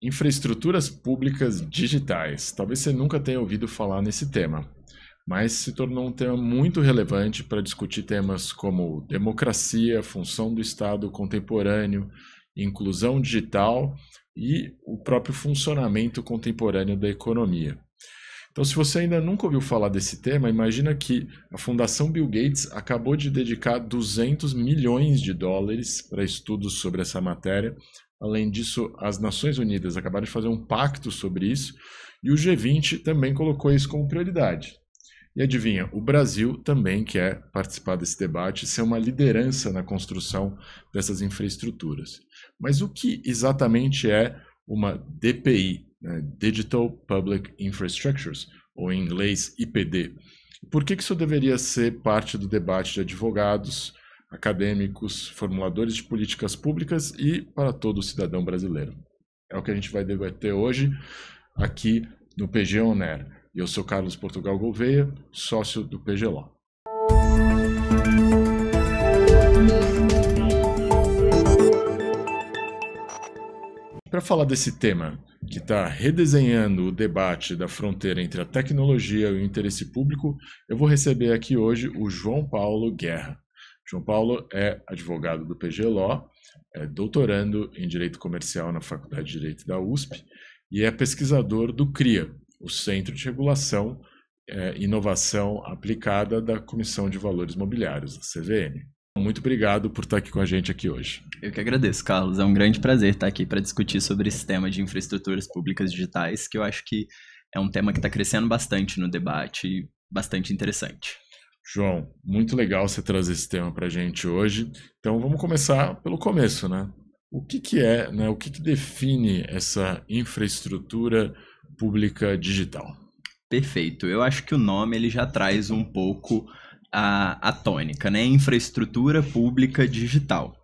Infraestruturas públicas digitais. Talvez você nunca tenha ouvido falar nesse tema, mas se tornou um tema muito relevante para discutir temas como democracia, função do Estado contemporâneo, inclusão digital e o próprio funcionamento contemporâneo da economia. Então, se você ainda nunca ouviu falar desse tema, imagina que a Fundação Bill Gates acabou de dedicar 200 milhões de dólares para estudos sobre essa matéria. Além disso, as Nações Unidas acabaram de fazer um pacto sobre isso e o G20 também colocou isso como prioridade. E adivinha, o Brasil também quer participar desse debate e ser uma liderança na construção dessas infraestruturas. Mas o que exatamente é uma DPI, né? Digital Public Infrastructures, ou em inglês IPD? Por que isso deveria ser parte do debate de advogados, acadêmicos, formuladores de políticas públicas e para todo cidadão brasileiro? É o que a gente vai debater hoje aqui no PG On Air. Eu sou Carlos Portugal Gouveia, sócio do PG Law. Para falar desse tema, que está redesenhando o debate da fronteira entre a tecnologia e o interesse público, eu vou receber aqui hoje o João Paulo Guerra. João Paulo é advogado do PG Law, é doutorando em Direito Comercial na Faculdade de Direito da USP e é pesquisador do CRIA, o Centro de Regulação e Inovação Aplicada da Comissão de Valores Mobiliários, a CVM. Muito obrigado por estar aqui com a gente aqui hoje. Eu que agradeço, Carlos. É um grande prazer estar aqui para discutir sobre esse tema de infraestruturas públicas digitais, que eu acho que é um tema que está crescendo bastante no debate e bastante interessante. João, muito legal você trazer esse tema para a gente hoje. Então vamos começar pelo começo, né? O que é, né? O que define essa infraestrutura pública digital? Perfeito. Eu acho que o nome ele já traz um pouco a tônica, né? Infraestrutura pública digital.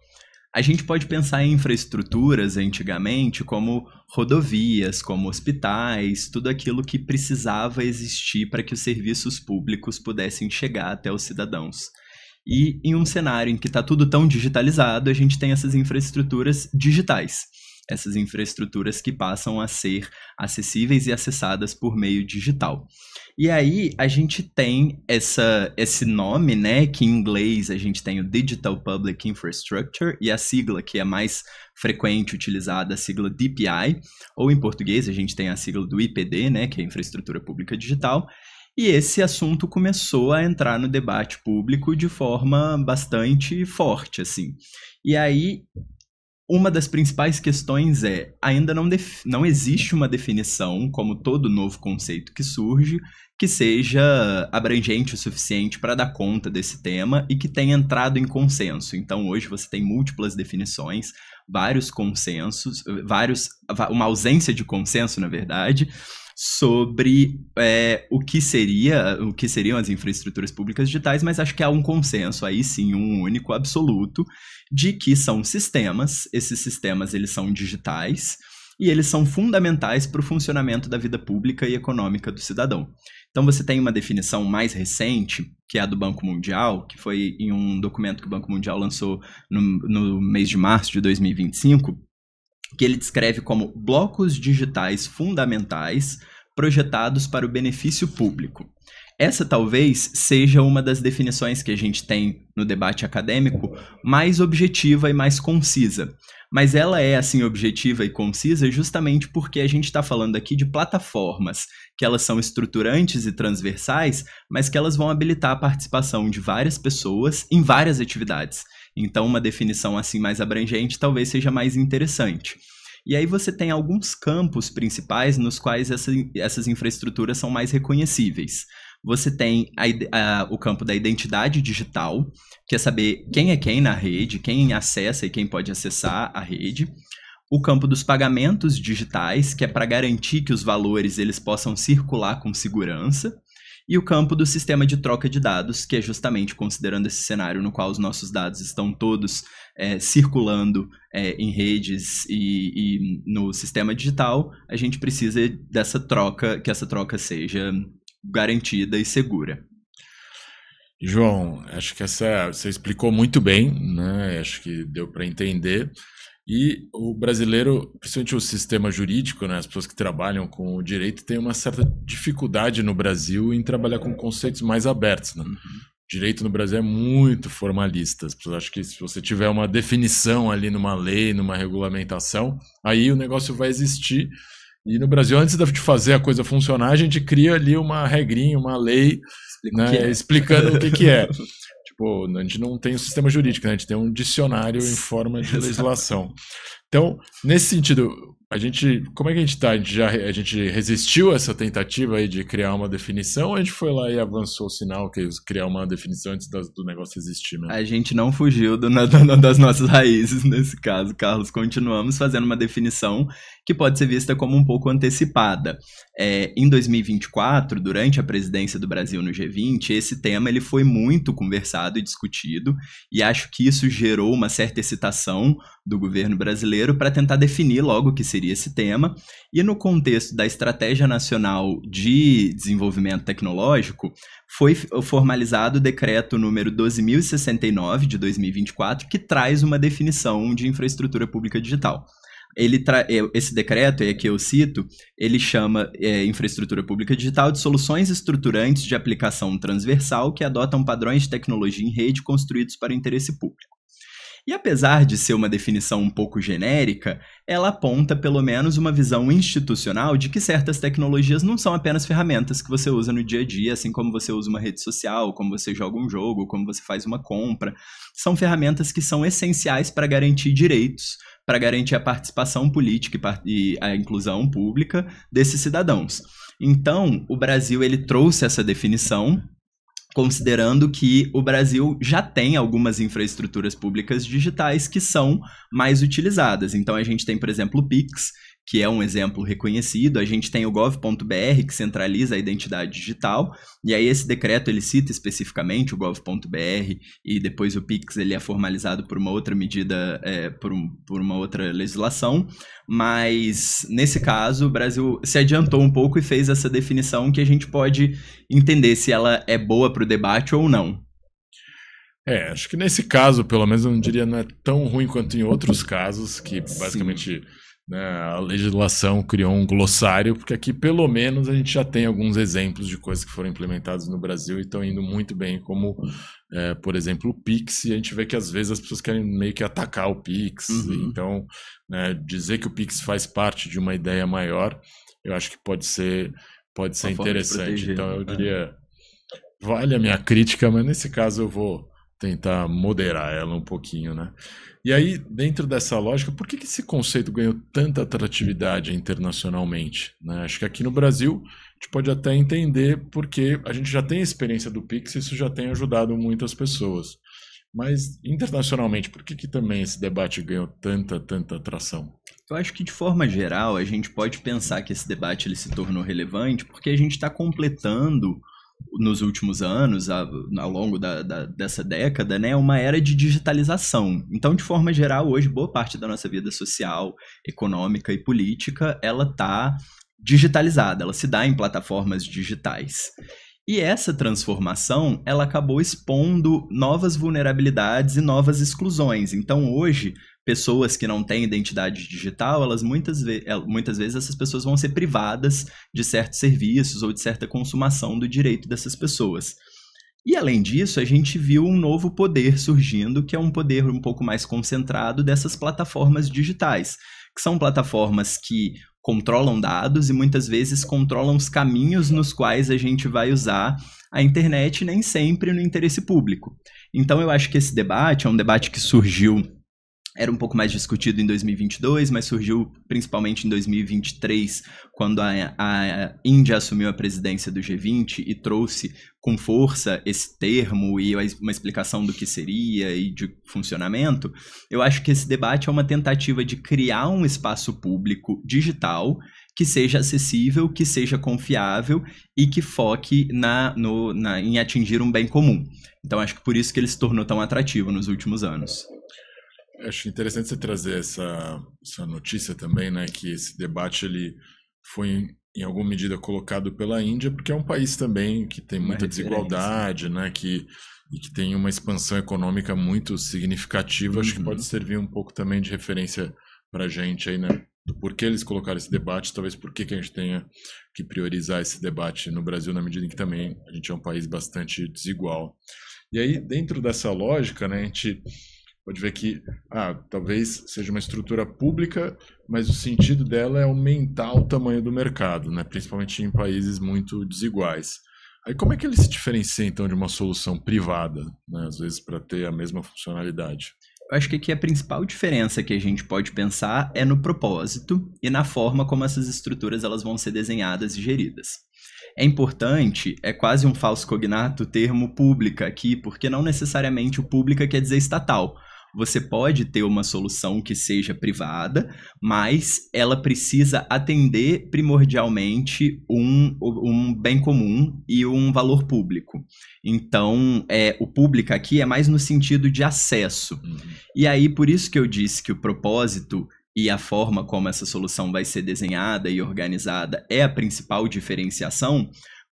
A gente pode pensar em infraestruturas antigamente como rodovias, como hospitais, tudo aquilo que precisava existir para que os serviços públicos pudessem chegar até os cidadãos. E em um cenário em que está tudo tão digitalizado, a gente tem essas infraestruturas digitais. Essas infraestruturas que passam a ser acessíveis e acessadas por meio digital. E aí a gente tem esse nome, né, que em inglês a gente tem o Digital Public Infrastructure e a sigla que é mais frequente utilizada, a sigla DPI, ou em português a gente tem a sigla do IPD, né, que é Infraestrutura Pública Digital. E esse assunto começou a entrar no debate público de forma bastante forte, assim. E aí uma das principais questões ainda não existe uma definição, como todo novo conceito que surge, que seja abrangente o suficiente para dar conta desse tema e que tenha entrado em consenso. Então, hoje você tem múltiplas definições, vários consensos, uma ausência de consenso, na verdade, sobre o que seriam as infraestruturas públicas digitais, mas acho que há um consenso, aí sim, um único, absoluto, de que são sistemas, esses sistemas eles são digitais e eles são fundamentais para o funcionamento da vida pública e econômica do cidadão. Então você tem uma definição mais recente, que é a do Banco Mundial, que foi em um documento que o Banco Mundial lançou no mês de março de 2025, que ele descreve como blocos digitais fundamentais projetados para o benefício público. Essa talvez seja uma das definições que a gente tem no debate acadêmico mais objetiva e mais concisa. Mas ela é assim objetiva e concisa justamente porque a gente está falando aqui de plataformas que elas são estruturantes e transversais, mas que elas vão habilitar a participação de várias pessoas em várias atividades. Então, uma definição assim mais abrangente talvez seja mais interessante. E aí você tem alguns campos principais nos quais essas infraestruturas são mais reconhecíveis. Você tem o campo da identidade digital, que é saber quem é quem na rede, quem acessa e quem pode acessar a rede. O campo dos pagamentos digitais, que é para garantir que os valores eles possam circular com segurança. E o campo do sistema de troca de dados, que é justamente considerando esse cenário no qual os nossos dados estão todos circulando em redes e no sistema digital, a gente precisa dessa troca, que essa troca seja garantida e segura. João, acho que você explicou muito bem, né? Acho que deu para entender. E o brasileiro, principalmente o sistema jurídico, né, as pessoas que trabalham com o direito, têm uma certa dificuldade no Brasil em trabalhar com conceitos mais abertos, né? Uhum. Direito no Brasil é muito formalista. As pessoas acham que se você tiver uma definição ali numa lei, numa regulamentação, aí o negócio vai existir. E no Brasil, antes de fazer a coisa funcionar, a gente cria ali uma regrinha, uma lei, né, explicando o que é. Tipo, a gente não tem um sistema jurídico, né? A gente tem um dicionário em forma de legislação. Então, nesse sentido, como é que a gente está? A gente resistiu a essa tentativa aí de criar uma definição ou a gente foi lá e avançou o sinal que criar uma definição antes do negócio existir mesmo? A gente não fugiu das nossas raízes nesse caso, Carlos. Continuamos fazendo uma definição que pode ser vista como um pouco antecipada. Em 2024, durante a presidência do Brasil no G20, esse tema ele foi muito conversado e discutido, e acho que isso gerou uma certa excitação do governo brasileiro para tentar definir logo o que seria esse tema. E no contexto da Estratégia Nacional de Desenvolvimento Tecnológico, foi formalizado o decreto número 12.069 de 2024, que traz uma definição de infraestrutura pública digital. Esse decreto, que eu cito, ele chama infraestrutura pública digital de soluções estruturantes de aplicação transversal que adotam padrões de tecnologia em rede construídos para o interesse público. E apesar de ser uma definição um pouco genérica, ela aponta pelo menos uma visão institucional de que certas tecnologias não são apenas ferramentas que você usa no dia a dia, assim como você usa uma rede social, como você joga um jogo, como você faz uma compra. São ferramentas que são essenciais para garantir direitos, para garantir a participação política e a inclusão pública desses cidadãos. Então, o Brasil ele trouxe essa definição, considerando que o Brasil já tem algumas infraestruturas públicas digitais que são mais utilizadas. Então, a gente tem, por exemplo, o Pix, que é um exemplo reconhecido. A gente tem o gov.br, que centraliza a identidade digital, e aí esse decreto ele cita especificamente o gov.br, e depois o Pix ele é formalizado por uma outra medida, por uma outra legislação, mas nesse caso o Brasil se adiantou um pouco e fez essa definição que a gente pode entender se ela é boa para o debate ou não. Acho que nesse caso, pelo menos, eu não diria não é tão ruim quanto em outros casos, que basicamente... Né, a legislação criou um glossário, porque aqui pelo menos a gente já tem alguns exemplos de coisas que foram implementadas no Brasil e estão indo muito bem, como, por exemplo, o Pix, e a gente vê que às vezes as pessoas querem meio que atacar o Pix, então né, dizer que o Pix faz parte de uma ideia maior, eu acho que pode ser interessante. Então eu diria, vale a minha crítica, mas nesse caso eu vou tentar moderar ela um pouquinho, né? E aí, dentro dessa lógica, por que esse conceito ganhou tanta atratividade internacionalmente, né? Acho que aqui no Brasil a gente pode até entender porque a gente já tem a experiência do Pix e isso já tem ajudado muitas pessoas. Mas, internacionalmente, por que também esse debate ganhou tanta atração? Eu acho que, de forma geral, a gente pode pensar que esse debate ele se tornou relevante porque a gente está completando nos últimos anos, ao longo dessa década, né, uma era de digitalização. Então, de forma geral, hoje, boa parte da nossa vida social, econômica e política, ela está digitalizada, ela se dá em plataformas digitais. E essa transformação, ela acabou expondo novas vulnerabilidades e novas exclusões. Então, hoje, pessoas que não têm identidade digital, muitas vezes essas pessoas vão ser privadas de certos serviços ou de certa consumação do direito dessas pessoas. E, além disso, a gente viu um novo poder surgindo, que é um poder um pouco mais concentrado dessas plataformas digitais, que são plataformas que controlam dados e muitas vezes controlam os caminhos nos quais a gente vai usar a internet, nem sempre no interesse público. Então, eu acho que esse debate é um debate que surgiu, era um pouco mais discutido em 2022, mas surgiu principalmente em 2023, quando a Índia assumiu a presidência do G20 e trouxe com força esse termo e uma explicação do que seria e de funcionamento. Eu acho que esse debate é uma tentativa de criar um espaço público digital que seja acessível, que seja confiável e que foque em atingir um bem comum. Então, acho que por isso que ele se tornou tão atrativo nos últimos anos. Acho interessante você trazer essa notícia também, né, que esse debate ele foi em alguma medida, colocado pela Índia, porque é um país também que tem muita desigualdade, né? E que tem uma expansão econômica muito significativa. Acho que pode servir um pouco também de referência para a gente aí, né? Do porquê eles colocaram esse debate, talvez por que a gente tenha que priorizar esse debate no Brasil, na medida em que também a gente é um país bastante desigual. E aí, dentro dessa lógica, né, a gente pode ver que talvez seja uma estrutura pública, mas o sentido dela é aumentar o tamanho do mercado, né, principalmente em países muito desiguais. Aí como é que ele se diferencia, então, de uma solução privada, né, às vezes para ter a mesma funcionalidade? Eu acho que aqui a principal diferença que a gente pode pensar é no propósito e na forma como essas estruturas elas vão ser desenhadas e geridas. É importante, é quase um falso cognato o termo pública aqui, porque não necessariamente o pública quer dizer estatal. Você pode ter uma solução que seja privada, mas ela precisa atender primordialmente um bem comum e um valor público. Então, o público aqui é mais no sentido de acesso. E aí, por isso que eu disse que o propósito e a forma como essa solução vai ser desenhada e organizada é a principal diferenciação,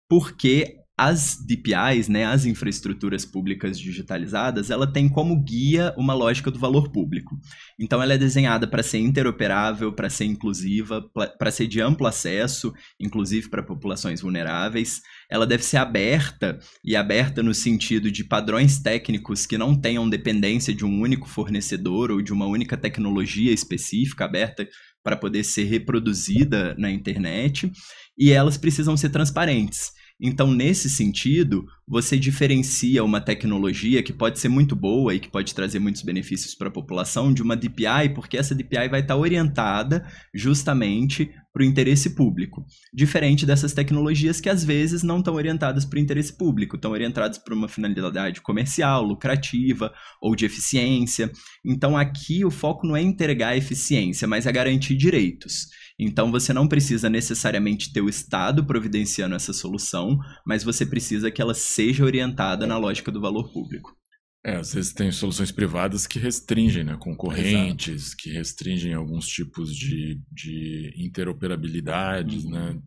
porque as DPIs, né, as infraestruturas públicas digitalizadas, ela tem como guia uma lógica do valor público. Então ela é desenhada para ser interoperável, para ser inclusiva, para ser de amplo acesso, inclusive para populações vulneráveis. Ela deve ser aberta, e aberta no sentido de padrões técnicos que não tenham dependência de um único fornecedor ou de uma única tecnologia específica, aberta para poder ser reproduzida na internet, e elas precisam ser transparentes. Então, nesse sentido, você diferencia uma tecnologia que pode ser muito boa e que pode trazer muitos benefícios para a população de uma DPI, porque essa DPI vai estar orientada justamente para o interesse público. Diferente dessas tecnologias que às vezes não estão orientadas para o interesse público, estão orientadas para uma finalidade comercial, lucrativa ou de eficiência. Então, aqui o foco não é entregar eficiência, mas é garantir direitos. Então, você não precisa necessariamente ter o Estado providenciando essa solução, mas você precisa que ela seja orientada na lógica do valor público. Às vezes tem soluções privadas que restringem, né, concorrentes, exato, que restringem alguns tipos de interoperabilidades, né?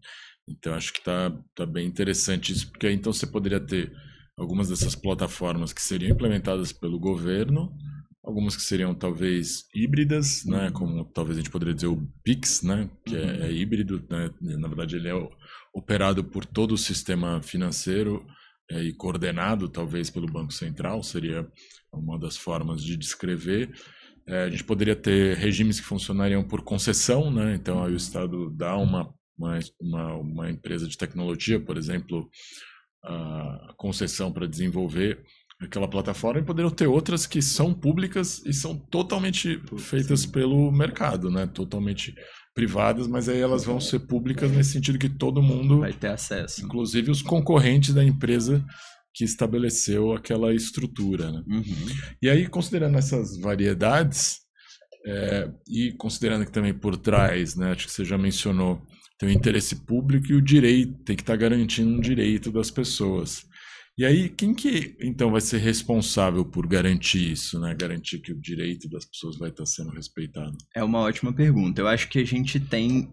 Então, acho que tá bem interessante isso, porque aí, então você poderia ter algumas dessas plataformas que seriam implementadas pelo governo, algumas que seriam talvez híbridas, né, como talvez a gente poderia dizer o Pix, né, que é híbrido, né, na verdade ele é operado por todo o sistema financeiro e coordenado talvez pelo Banco Central, seria uma das formas de descrever. A gente poderia ter regimes que funcionariam por concessão, né, então aí o Estado dá uma empresa de tecnologia, por exemplo, a concessão para desenvolver aquela plataforma, e poderiam ter outras que são públicas e são totalmente feitas pelo mercado, né? Totalmente privadas, mas aí elas vão ser públicas nesse sentido que todo mundo vai ter acesso, inclusive os concorrentes da empresa que estabeleceu aquela estrutura, né? E aí, considerando essas variedades e considerando que também por trás, né, acho que você já mencionou, tem o interesse público e o direito, tem que estar garantindo um direito das pessoas. E aí, quem que, então, vai ser responsável por garantir isso, né? Garantir que o direito das pessoas vai estar sendo respeitado? É uma ótima pergunta. Eu acho que a gente tem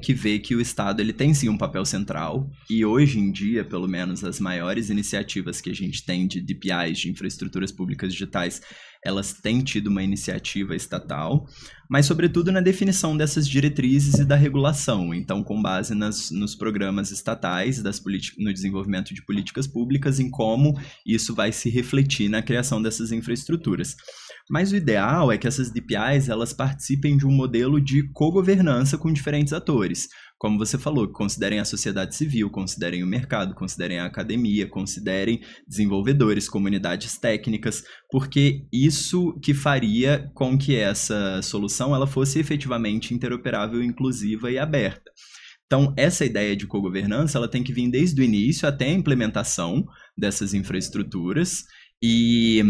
que ver que o Estado ele tem sim um papel central, e hoje em dia, pelo menos, as maiores iniciativas que a gente tem de DPIs, de infraestruturas públicas digitais, elas têm tido uma iniciativa estatal, mas sobretudo na definição dessas diretrizes e da regulação. Então, com base nos programas estatais, no desenvolvimento de políticas públicas, em como isso vai se refletir na criação dessas infraestruturas. Mas o ideal é que essas DPIs elas participem de um modelo de cogovernança com diferentes atores. Como você falou, considerem a sociedade civil, considerem o mercado, considerem a academia, considerem desenvolvedores, comunidades técnicas, porque isso que faria com que essa solução ela fosse efetivamente interoperável, inclusiva e aberta. Então, essa ideia de cogovernança ela tem que vir desde o início até a implementação dessas infraestruturas e,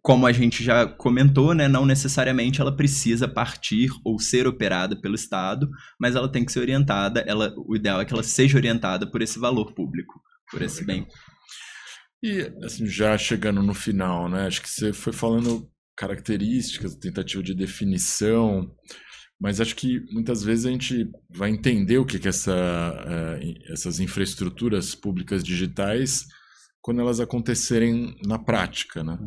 como a gente já comentou, né, não necessariamente ela precisa partir ou ser operada pelo Estado, mas ela tem que ser orientada, o ideal é que ela seja orientada por esse valor público, por esse bem. E assim, já chegando no final, né, acho que você foi falando características, tentativa de definição, mas acho que muitas vezes a gente vai entender o que essas infraestruturas públicas digitais quando elas acontecerem na prática, né?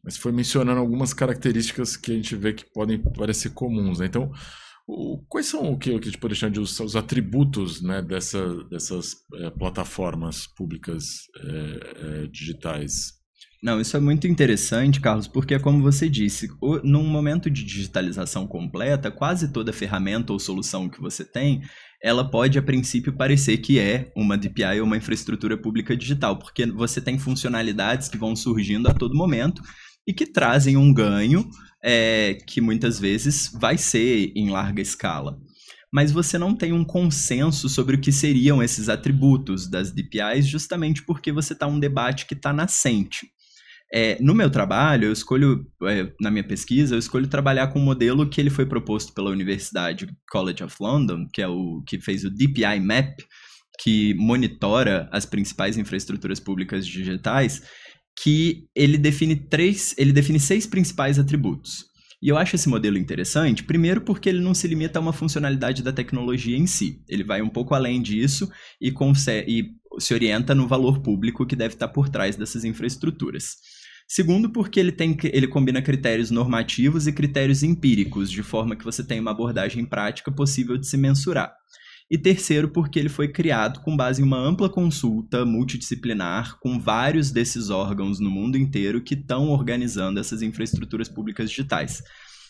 Mas foi mencionando algumas características que a gente vê que podem parecer comuns, né? Então, quais são o que a gente pode chamar de os atributos, né, dessas plataformas públicas digitais? Não, isso é muito interessante, Carlos, porque, como você disse, num momento de digitalização completa, quase toda ferramenta ou solução que você tem, ela pode, a princípio, parecer que é uma DPI ou uma infraestrutura pública digital, porque você tem funcionalidades que vão surgindo a todo momento e que trazem um ganho que muitas vezes vai ser em larga escala. Mas você não tem um consenso sobre o que seriam esses atributos das DPIs, justamente porque você está um debate que está nascente. No meu trabalho, eu escolho, na minha pesquisa, eu escolho trabalhar com um modelo que ele foi proposto pela Universidade College of London, que é o que fez o DPI Map, que monitora as principais infraestruturas públicas digitais, que ele define 6 principais atributos. E eu acho esse modelo interessante, primeiro porque ele não se limita a uma funcionalidade da tecnologia em si. Ele vai um pouco além disso e se orienta no valor público que deve estar por trás dessas infraestruturas. Segundo, porque ele combina critérios normativos e critérios empíricos, de forma que você tem uma abordagem prática possível de se mensurar. E terceiro, porque ele foi criado com base em uma ampla consulta multidisciplinar com vários desses órgãos no mundo inteiro que estão organizando essas infraestruturas públicas digitais.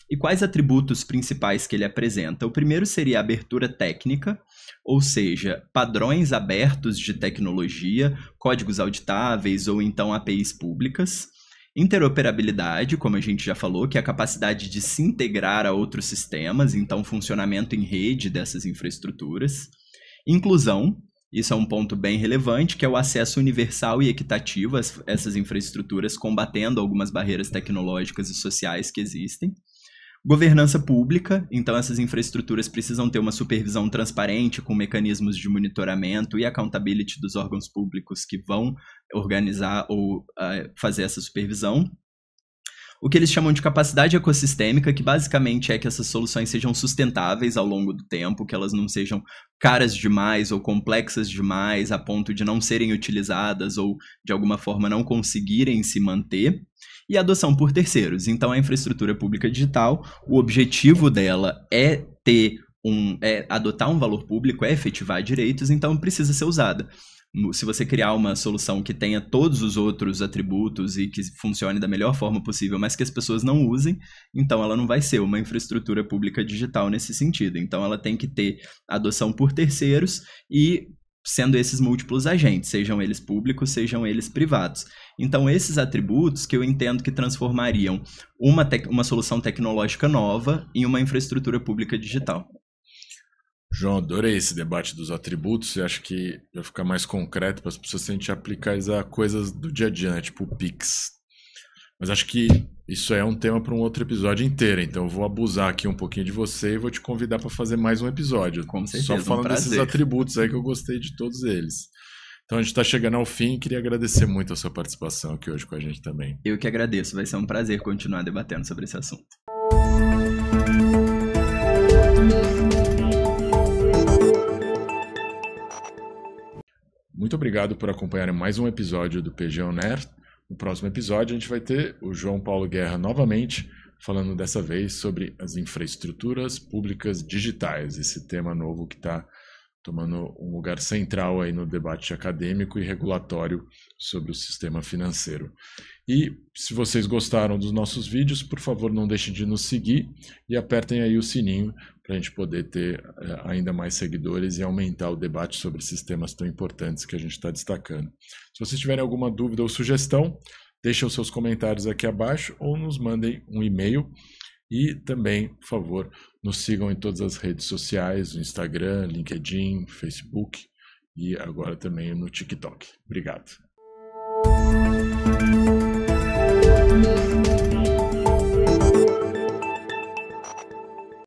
E quais atributos principais que ele apresenta? O primeiro seria a abertura técnica, ou seja, padrões abertos de tecnologia, códigos auditáveis ou então APIs públicas. Interoperabilidade, como a gente já falou, que é a capacidade de se integrar a outros sistemas, então funcionamento em rede dessas infraestruturas. Inclusão, isso é um ponto bem relevante, que é o acesso universal e equitativo a essas infraestruturas, combatendo algumas barreiras tecnológicas e sociais que existem. Governança pública, então essas infraestruturas precisam ter uma supervisão transparente com mecanismos de monitoramento e accountability dos órgãos públicos que vão organizar ou fazer essa supervisão. O que eles chamam de capacidade ecossistêmica, que basicamente é que essas soluções sejam sustentáveis ao longo do tempo, que elas não sejam caras demais ou complexas demais a ponto de não serem utilizadas ou de alguma forma não conseguirem se manter. E adoção por terceiros. Então, a infraestrutura pública digital, o objetivo dela é adotar um valor público, é efetivar direitos, então precisa ser usada. Se você criar uma solução que tenha todos os outros atributos e que funcione da melhor forma possível, mas que as pessoas não usem, então ela não vai ser uma infraestrutura pública digital nesse sentido. Então, ela tem que ter adoção por terceiros e sendo esses múltiplos agentes, sejam eles públicos, sejam eles privados. Então, esses atributos que eu entendo que transformariam uma solução tecnológica nova em uma infraestrutura pública digital. João, adorei esse debate dos atributos e acho que vai ficar mais concreto para as pessoas se a gente aplicar a coisas do dia a dia, né? Tipo o Pix. Mas acho que isso é um tema para um outro episódio inteiro, então eu vou abusar aqui um pouquinho de você e vou te convidar para fazer mais um episódio. Com certeza, só falando desses atributos aí que eu gostei de todos eles. Então a gente está chegando ao fim e queria agradecer muito a sua participação aqui hoje com a gente também. Eu que agradeço, vai ser um prazer continuar debatendo sobre esse assunto. Muito obrigado por acompanhar mais um episódio do PG On Air. No próximo episódio a gente vai ter o João Paulo Guerra novamente, falando dessa vez sobre as infraestruturas públicas digitais, esse tema novo que está tomando um lugar central aí no debate acadêmico e regulatório sobre o sistema financeiro. E se vocês gostaram dos nossos vídeos, por favor não deixem de nos seguir e apertem aí o sininho para a gente poder ter ainda mais seguidores e aumentar o debate sobre esses temas tão importantes que a gente está destacando. Se vocês tiverem alguma dúvida ou sugestão, deixem os seus comentários aqui abaixo ou nos mandem um e-mail. E também, por favor, nos sigam em todas as redes sociais, no Instagram, LinkedIn, Facebook e agora também no TikTok. Obrigado.